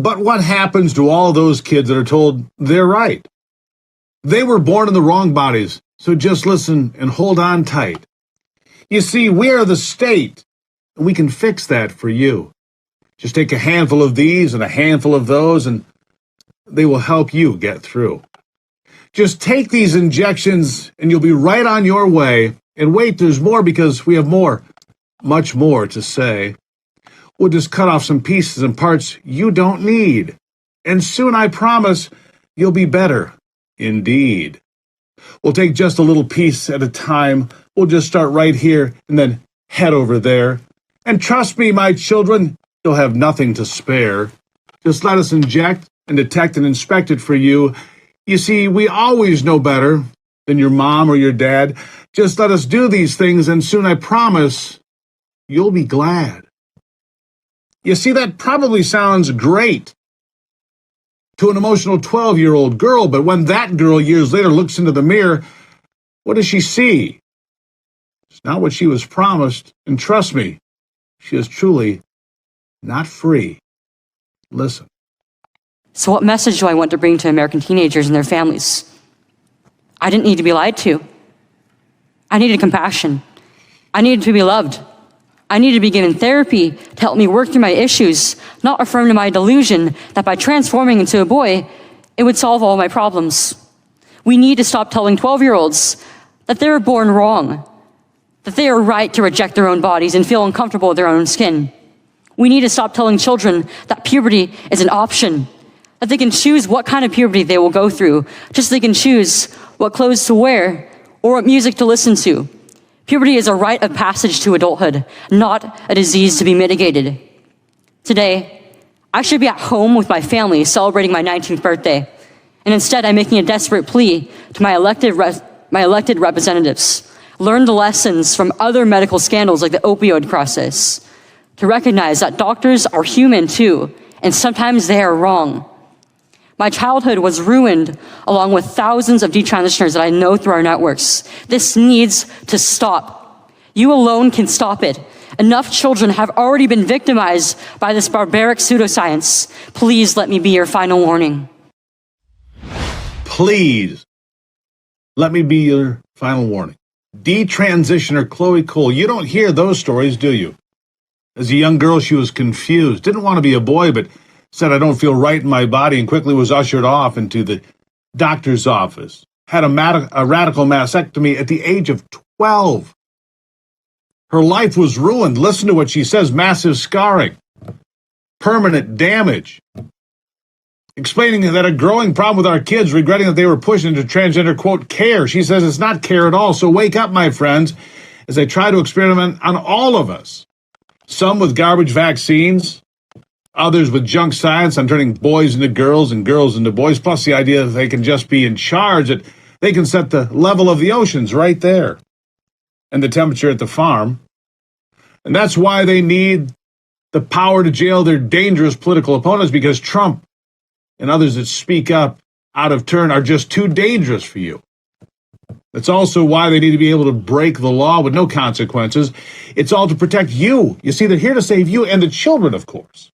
But what happens to all those kids that are told they're right? They were born in the wrong bodies, so just listen and hold on tight. You see, we are the state, and we can fix that for you. Just take a handful of these and a handful of those, and they will help you get through. Just take these injections, and you'll be right on your way. And wait, there's more, because we have more, much more to say. We'll just cut off some pieces and parts you don't need. And soon, I promise, you'll be better, indeed. We'll take just a little piece at a time. We'll just start right here and then head over there. And trust me, my children, you'll have nothing to spare. Just let us inject and detect and inspect it for you. You see, we always know better than your mom or your dad. Just let us do these things, and soon, I promise, you'll be glad. You see, that probably sounds great to an emotional 12-year-old girl, but when that girl years later looks into the mirror, what does she see? It's not what she was promised, and trust me, she is truly not free. Listen. So what message do I want to bring to American teenagers and their families? I didn't need to be lied to. I needed compassion. I needed to be loved. I needed to be given therapy to help me work through my issues, not affirm to my delusion that by transforming into a boy, it would solve all my problems. We need to stop telling 12-year-olds that they were born wrong, that they are right to reject their own bodies and feel uncomfortable with their own skin. We need to stop telling children that puberty is an option, that they can choose what kind of puberty they will go through, just so they can choose what clothes to wear or what music to listen to. Puberty is a rite of passage to adulthood, not a disease to be mitigated. Today, I should be at home with my family celebrating my 19th birthday, and instead I'm making a desperate plea to my elected representatives. Learn the lessons from other medical scandals like the opioid crisis, to recognize that doctors are human too, and sometimes they are wrong. My childhood was ruined along with thousands of detransitioners that I know through our networks. This needs to stop. You alone can stop it. Enough children have already been victimized by this barbaric pseudo-science. Please let me be your final warning. Please let me be your final warning. Detransitioner Chloe Cole, you don't hear those stories, do you? As a young girl, she was confused, didn't want to be a boy, but said, I don't feel right in my body, and quickly was ushered off into the doctor's office. Had a radical mastectomy at the age of 12. Her life was ruined. Listen to what she says, massive scarring, permanent damage. Explaining that a growing problem with our kids, regretting that they were pushed into transgender, quote, care. She says it's not care at all, so wake up, my friends, as I try to experiment on all of us. Some with garbage vaccines, others with junk science on turning boys into girls and girls into boys, plus the idea that they can just be in charge, that they can set the level of the oceans right there and the temperature at the farm. And that's why they need the power to jail their dangerous political opponents, because Trump and others that speak up out of turn are just too dangerous for you. That's also why they need to be able to break the law with no consequences. It's all to protect you. You see, they're here to save you and the children, of course.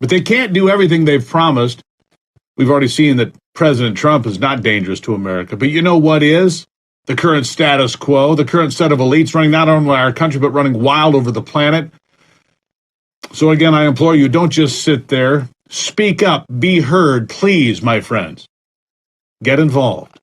But they can't do everything they've promised. We've already seen that President Trump is not dangerous to America. But you know what is? The current status quo, the current set of elites running not only our country, but running wild over the planet. So again, I implore you, don't just sit there. Speak up, be heard, please, my friends. Get involved.